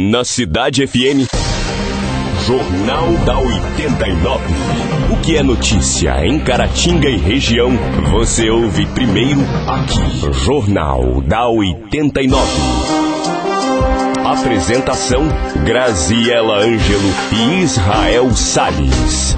Na Cidade FM, Jornal da 89. O que é notícia em Caratinga e região, você ouve primeiro aqui. Jornal da 89. Apresentação: Graziela Ângelo e Israel Salles.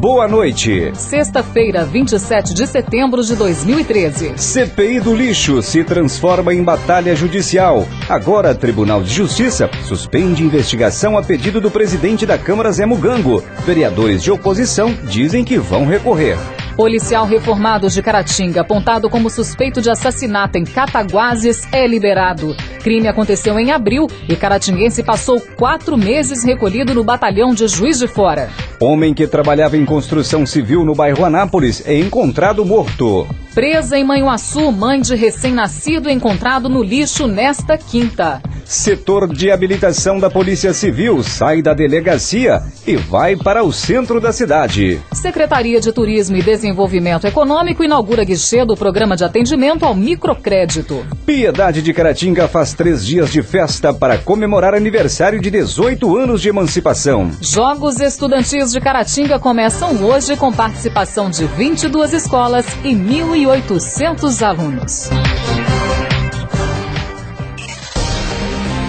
Boa noite. Sexta-feira, 27 de setembro de 2013. CPI do lixo se transforma em batalha judicial. Agora, Tribunal de Justiça suspende investigação a pedido do presidente da Câmara, Zé Mugango. Vereadores de oposição dizem que vão recorrer. Policial reformado de Caratinga, apontado como suspeito de assassinato em Cataguases, é liberado. Crime aconteceu em abril e caratinguense passou 4 meses recolhido no batalhão de Juiz de Fora. Homem que trabalhava em construção civil no bairro Anápolis é encontrado morto. Presa em Manhuaçu, mãe de recém-nascido encontrado no lixo nesta quinta. Setor de habilitação da Polícia Civil sai da delegacia e vai para o centro da cidade. Secretaria de Turismo e Desenvolvimento Econômico inaugura guichê do programa de atendimento ao microcrédito. Piedade de Caratinga faz 3 dias de festa para comemorar aniversário de 18 anos de emancipação. Jogos Estudantis de Caratinga começam hoje com participação de 22 escolas e 1.800 alunos.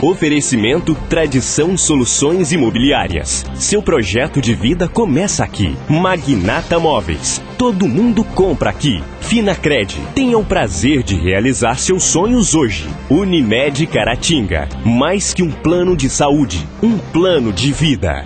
Oferecimento Tradição Soluções Imobiliárias. Seu projeto de vida começa aqui. Magnata Móveis. Todo mundo compra aqui. Finacred. Tenha o prazer de realizar seus sonhos hoje. Unimed Caratinga. Mais que um plano de saúde, um plano de vida.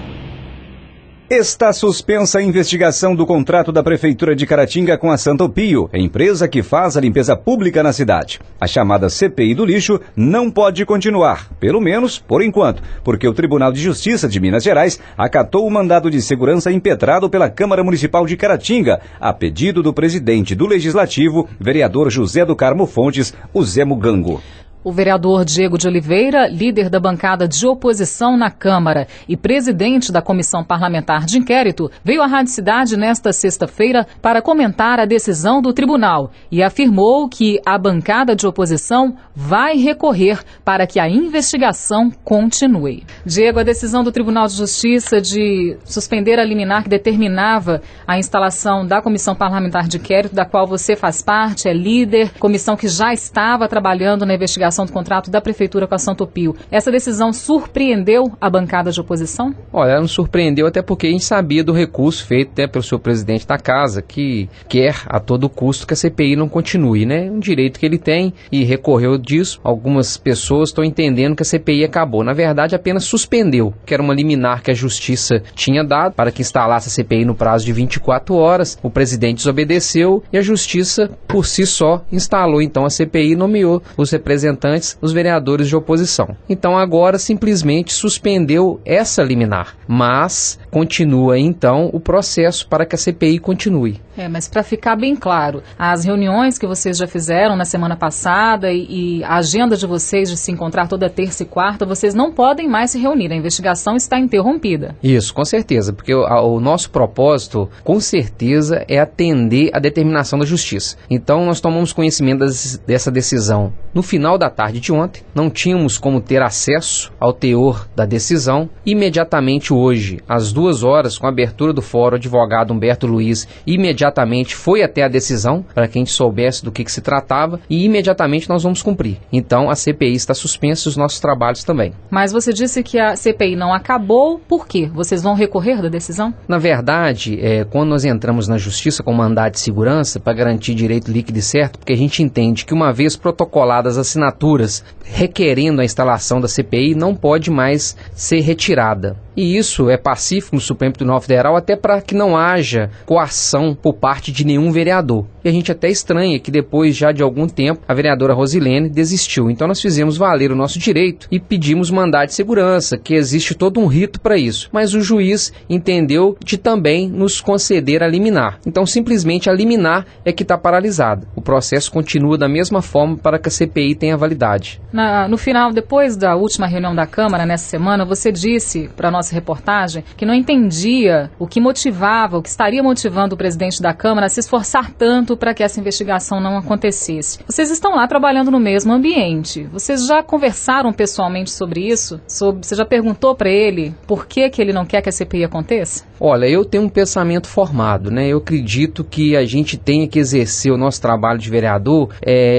Está suspensa a investigação do contrato da Prefeitura de Caratinga com a Santopio, empresa que faz a limpeza pública na cidade. A chamada CPI do lixo não pode continuar, pelo menos por enquanto, porque o Tribunal de Justiça de Minas Gerais acatou o mandado de segurança impetrado pela Câmara Municipal de Caratinga, a pedido do presidente do Legislativo, vereador José do Carmo Fontes, o Zé Mugango. O vereador Diego de Oliveira, líder da bancada de oposição na Câmara e presidente da Comissão Parlamentar de Inquérito, veio à Rádio Cidade nesta sexta-feira para comentar a decisão do tribunal e afirmou que a bancada de oposição vai recorrer para que a investigação continue. Diego, a decisão do Tribunal de Justiça de suspender a liminar que determinava a instalação da Comissão Parlamentar de Inquérito, da qual você faz parte, é líder, comissão que já estava trabalhando na investigação do contrato da Prefeitura com a Santopio. Essa decisão surpreendeu a bancada de oposição? Olha, ela não surpreendeu até porque a gente sabia do recurso feito pelo seu presidente da casa, que quer a todo custo que a CPI não continue, né? Um direito que ele tem e recorreu disso. Algumas pessoas estão entendendo que a CPI acabou. Na verdade, apenas suspendeu, que era uma liminar que a Justiça tinha dado para que instalasse a CPI no prazo de 24 horas. O presidente desobedeceu e a Justiça, por si só, instalou então a CPI e nomeou os representantes, os vereadores de oposição. Então agora simplesmente suspendeu essa liminar, mas continua então o processo para que a CPI continue. Mas para ficar bem claro, as reuniões que vocês já fizeram na semana passada e a agenda de vocês de se encontrar toda terça e quarta, vocês não podem mais se reunir, a investigação está interrompida. Isso, com certeza, porque o nosso propósito, com certeza, é atender a determinação da Justiça. Então nós tomamos conhecimento dessa decisão no final da tarde de ontem, não tínhamos como ter acesso ao teor da decisão. Imediatamente hoje, às 2 horas, com a abertura do fórum, o advogado Humberto Luiz imediatamente foi até a decisão, para que a gente soubesse do que se tratava, e imediatamente nós vamos cumprir. Então a CPI está suspensa e os nossos trabalhos também. Mas você disse que a CPI não acabou, por quê? Vocês vão recorrer da decisão? Na verdade, quando nós entramos na Justiça com mandado de segurança para garantir direito líquido e certo, porque a gente entende que uma vez protocoladas as assinaturas requerendo a instalação da CPI não pode mais ser retirada. E isso é pacífico no Supremo Tribunal Federal até para que não haja coação por parte de nenhum vereador. E a gente até estranha que depois já de algum tempo a vereadora Rosilene desistiu. Então nós fizemos valer o nosso direito e pedimos mandado de segurança, que existe todo um rito para isso. Mas o juiz entendeu de também nos conceder a liminar. Então simplesmente a liminar é que está paralisada. O processo continua da mesma forma para que a CPI tenha validade. No final, depois da última reunião da Câmara nessa semana, você disse para nós nossa reportagem, que não entendia o que motivava, o que estaria motivando o presidente da Câmara a se esforçar tanto para que essa investigação não acontecesse. Vocês estão lá trabalhando no mesmo ambiente. Vocês já conversaram pessoalmente sobre isso? Você já perguntou para ele por que ele não quer que a CPI aconteça? Olha, eu tenho um pensamento formado, né? Eu acredito que a gente tenha que exercer o nosso trabalho de vereador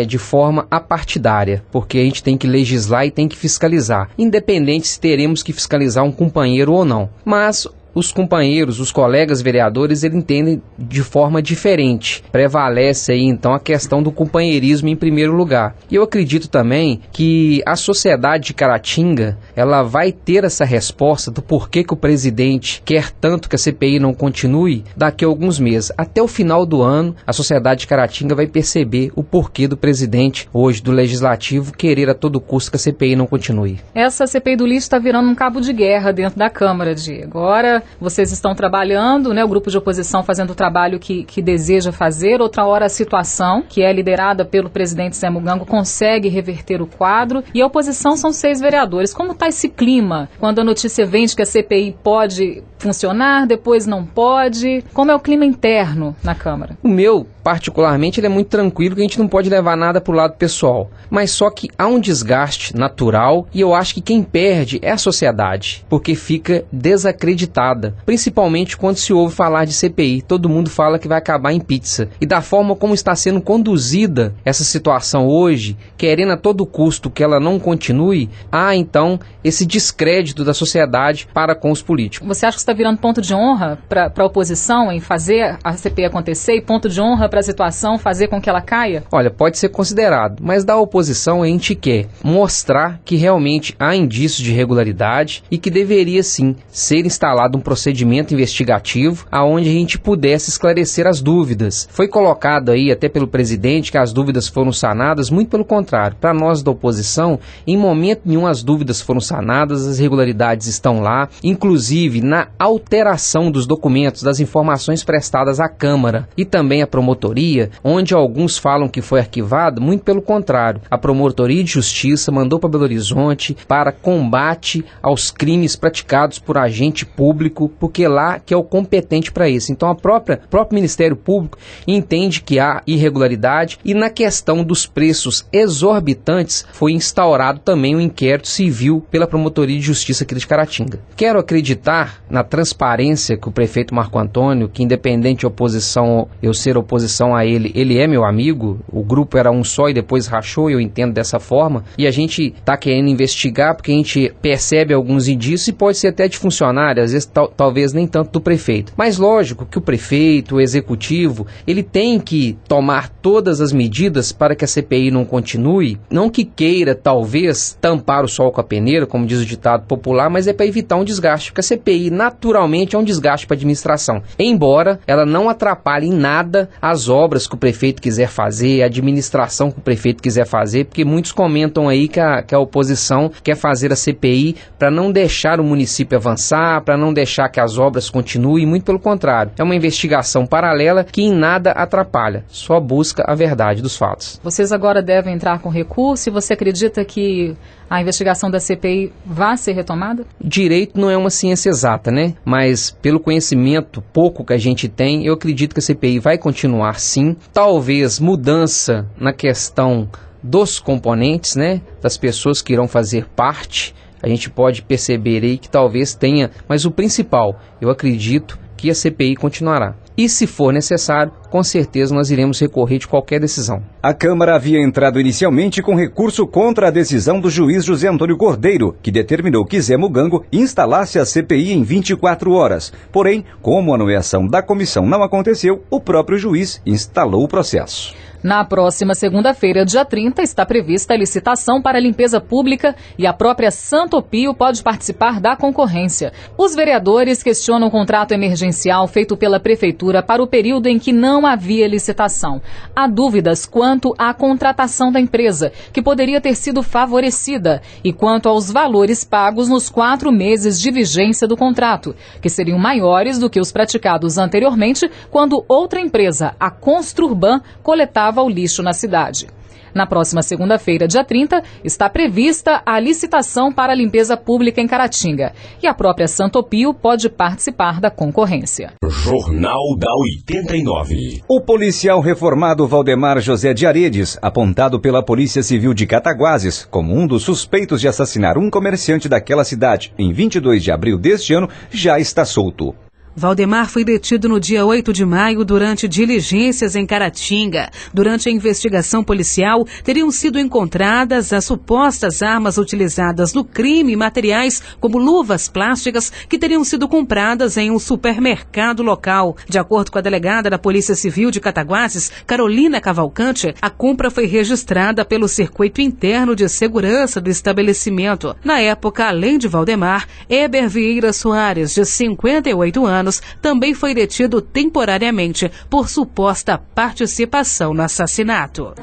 de forma apartidária, porque a gente tem que legislar e tem que fiscalizar, independente se teremos que fiscalizar um companheiro ou não. Mas os companheiros, os colegas vereadores, eles entendem de forma diferente. Prevalece aí, então, a questão do companheirismo em primeiro lugar. E eu acredito também que a sociedade de Caratinga, ela vai ter essa resposta do porquê que o presidente quer tanto que a CPI não continue daqui a alguns meses. Até o final do ano, a sociedade de Caratinga vai perceber o porquê do presidente, hoje, do Legislativo, querer a todo custo que a CPI não continue. Essa CPI do lixo está virando um cabo de guerra dentro da Câmara, Diego. Agora vocês estão trabalhando, né, o grupo de oposição fazendo o trabalho que deseja fazer, outra hora a situação, que é liderada pelo presidente Zé Mugango, consegue reverter o quadro, e a oposição são 6 vereadores. Como está esse clima quando a notícia vem de que a CPI pode funcionar, depois não pode? Como é o clima interno na Câmara? O meu, particularmente, ele é muito tranquilo, que a gente não pode levar nada para o lado pessoal. Mas só que há um desgaste natural, e eu acho que quem perde é a sociedade, porque fica desacreditada, principalmente quando se ouve falar de CPI. Todo mundo fala que vai acabar em pizza. E da forma como está sendo conduzida essa situação hoje, querendo a todo custo que ela não continue, há então esse descrédito da sociedade para com os políticos. Você acha que está virando ponto de honra para a oposição em fazer a CPI acontecer e ponto de honra para a situação fazer com que ela caia? Olha, pode ser considerado, mas da oposição a gente quer mostrar que realmente há indícios de irregularidade e que deveria sim ser instalado um procedimento investigativo aonde a gente pudesse esclarecer as dúvidas. Foi colocado aí até pelo presidente que as dúvidas foram sanadas, muito pelo contrário. Para nós da oposição, em momento nenhum as dúvidas foram sanadas, as irregularidades estão lá, inclusive na alteração dos documentos, das informações prestadas à Câmara e também à promotoria, onde alguns falam que foi arquivado, muito pelo contrário. A Promotoria de Justiça mandou para Belo Horizonte para combate aos crimes praticados por agente público, porque lá que é o competente para isso. Então, o próprio Ministério Público entende que há irregularidade e na questão dos preços exorbitantes foi instaurado também um inquérito civil pela Promotoria de Justiça aqui de Caratinga. Quero acreditar na transparência que o prefeito Marco Antônio, que independente de oposição, eu ser oposição a ele, ele é meu amigo, o grupo era um só e depois rachou, eu entendo dessa forma, e a gente está querendo investigar porque a gente percebe alguns indícios e pode ser até de funcionário, às vezes talvez nem tanto do prefeito. Mas lógico que o prefeito, o executivo, ele tem que tomar todas as medidas para que a CPI não continue, não que queira talvez tampar o sol com a peneira, como diz o ditado popular, mas é para evitar um desgaste, porque a CPI naturalmente é um desgaste para a administração, embora ela não atrapalhe em nada as obras que o prefeito quiser fazer, a administração que o prefeito quiser fazer, porque muitos comentam aí que a oposição quer fazer a CPI para não deixar o município avançar, para não deixar que as obras continuem, muito pelo contrário. É uma investigação paralela que em nada atrapalha, só busca a verdade dos fatos. Vocês agora devem entrar com recurso e você acredita que a investigação da CPI vai ser retomada? Direito não é uma ciência exata, né? Mas pelo conhecimento pouco que a gente tem, eu acredito que a CPI vai continuar sim. Talvez mudança na questão dos componentes, né? Das pessoas que irão fazer parte. A gente pode perceber aí que talvez tenha, mas o principal, eu acredito que a CPI continuará. E se for necessário, com certeza nós iremos recorrer de qualquer decisão. A Câmara havia entrado inicialmente com recurso contra a decisão do juiz José Antônio Cordeiro, que determinou que Zé Mugango instalasse a CPI em 24 horas. Porém, como a nomeação da comissão não aconteceu, o próprio juiz instalou o processo. Na próxima segunda-feira, dia 30, está prevista a licitação para a limpeza pública e a própria Santo Pio pode participar da concorrência. Os vereadores questionam o contrato emergencial feito pela Prefeitura para o período em que não havia licitação. Há dúvidas quanto à contratação da empresa, que poderia ter sido favorecida, e quanto aos valores pagos nos 4 meses de vigência do contrato, que seriam maiores do que os praticados anteriormente, quando outra empresa, a Construrban, coletava o lixo na cidade. Na próxima segunda-feira, dia 30, está prevista a licitação para a limpeza pública em Caratinga. E a própria Santopio pode participar da concorrência. Jornal da 89. O policial reformado Valdemar José de Aredes, apontado pela Polícia Civil de Cataguases como um dos suspeitos de assassinar um comerciante daquela cidade em 22 de abril deste ano, já está solto. Valdemar foi detido no dia 8 de maio durante diligências em Caratinga. Durante a investigação policial, teriam sido encontradas as supostas armas utilizadas no crime e materiais como luvas plásticas que teriam sido compradas em um supermercado local. De acordo com a delegada da Polícia Civil de Cataguases, Carolina Cavalcante, a compra foi registrada pelo circuito interno de segurança do estabelecimento. Na época, além de Valdemar, Eber Vieira Soares, de 58 anos, também foi detido temporariamente por suposta participação no assassinato.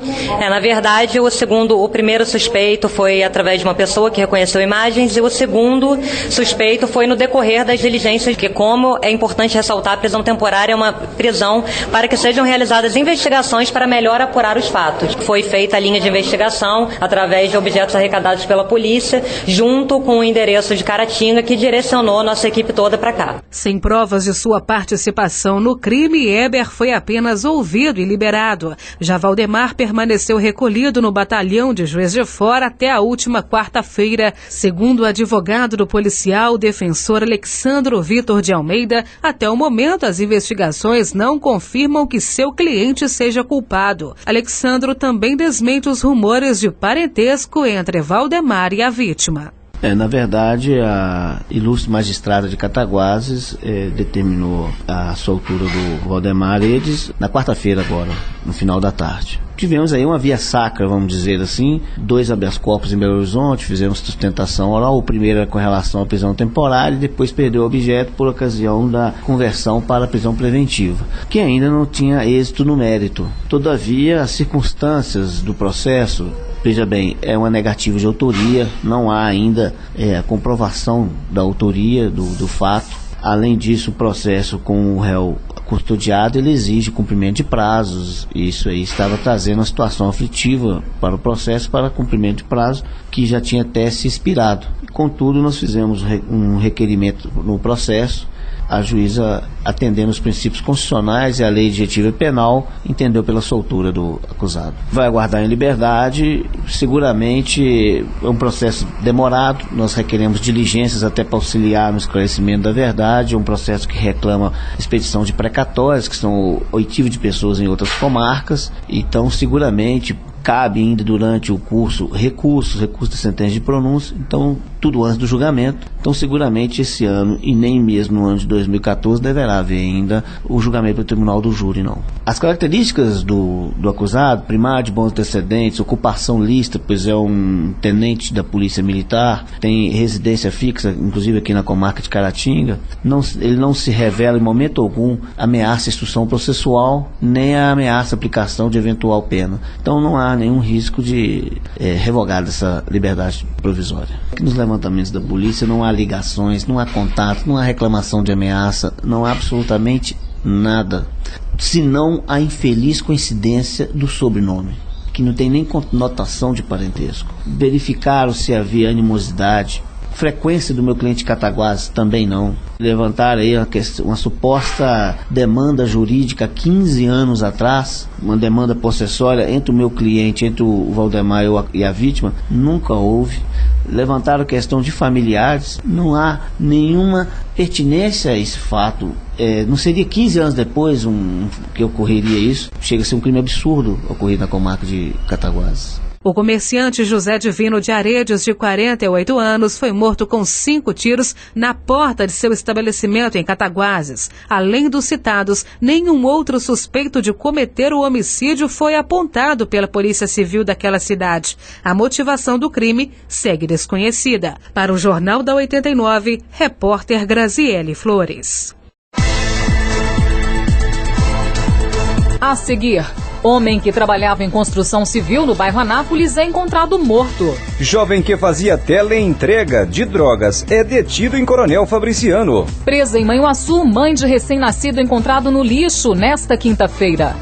Na verdade, o primeiro suspeito foi através de uma pessoa que reconheceu imagens e o segundo suspeito foi no decorrer das diligências, que, como é importante ressaltar, a prisão temporária é uma prisão para que sejam realizadas investigações para melhor apurar os fatos. Foi feita a linha de investigação através de objetos arrecadados pela polícia, junto com o endereço de Caratinga, que direcionou a nossa equipe toda para cá. Sem provas de sua participação no crime, Eber foi apenas ouvido e liberado. Já Valdemar permaneceu recolhido no batalhão de Juiz de Fora até a última quarta-feira. Segundo o advogado do policial, defensor Alexandro Vitor de Almeida, até o momento as investigações não confirmam que seu cliente seja culpado. Alexandro também desmente os rumores de parentesco entre Valdemar e a vítima. Na verdade, a ilustre magistrada de Cataguases determinou a soltura do Valdemar Aredes na quarta-feira agora, no final da tarde. Tivemos aí uma via sacra, vamos dizer assim, 2 habeas corpus em Belo Horizonte, fizemos sustentação oral, o primeiro era com relação à prisão temporária e depois perdeu o objeto por ocasião da conversão para a prisão preventiva, que ainda não tinha êxito no mérito. Todavia, as circunstâncias do processo, veja bem, é uma negativa de autoria, não há ainda a comprovação da autoria do fato. Além disso, o processo com o réu custodiado, ele exige cumprimento de prazos. Isso aí estava trazendo uma situação aflitiva para o processo, para cumprimento de prazo, que já tinha até se expirado. Contudo, nós fizemos um requerimento no processo. A juíza, atendendo os princípios constitucionais e a lei adjetiva penal, entendeu pela soltura do acusado. Vai aguardar em liberdade, seguramente é um processo demorado, nós requeremos diligências até para auxiliar no esclarecimento da verdade, é um processo que reclama expedição de precatórios, que são oitivo de pessoas em outras comarcas, então seguramente cabe ainda durante o curso recurso de sentença de pronúncia, então tudo antes do julgamento. Então seguramente esse ano, e nem mesmo no ano de 2014, deverá haver ainda o julgamento do tribunal do júri, não. As características do acusado, primário de bons antecedentes, ocupação lícita, pois é um tenente da polícia militar, tem residência fixa, inclusive aqui na comarca de Caratinga, ele não se revela em momento algum ameaça à instrução processual, nem a ameaça à aplicação de eventual pena. Então não há nenhum risco de revogar essa liberdade provisória. Nos levantamentos da polícia não há ligações, não há contato, não há reclamação de ameaça, não há absolutamente nada, senão a infeliz coincidência do sobrenome, que não tem nem conotação de parentesco. Verificaram se havia animosidade. Frequência do meu cliente Cataguases também não. Levantaram aí uma suposta demanda jurídica 15 anos atrás, uma demanda possessória entre o meu cliente, entre o Valdemar e a vítima, nunca houve. Levantaram questão de familiares, não há nenhuma pertinência a esse fato. Não seria 15 anos depois que ocorreria isso? Chega a ser um crime absurdo ocorrido na comarca de Cataguases. O comerciante José Divino de Aredes, de 48 anos, foi morto com 5 tiros na porta de seu estabelecimento em Cataguases. Além dos citados, nenhum outro suspeito de cometer o homicídio foi apontado pela Polícia Civil daquela cidade. A motivação do crime segue desconhecida. Para o Jornal da 89, repórter Graziele Flores. A seguir, homem que trabalhava em construção civil no bairro Anápolis é encontrado morto. Jovem que fazia teleentrega de drogas é detido em Coronel Fabriciano. Presa em Manhuaçu, mãe de recém-nascido encontrado no lixo nesta quinta-feira.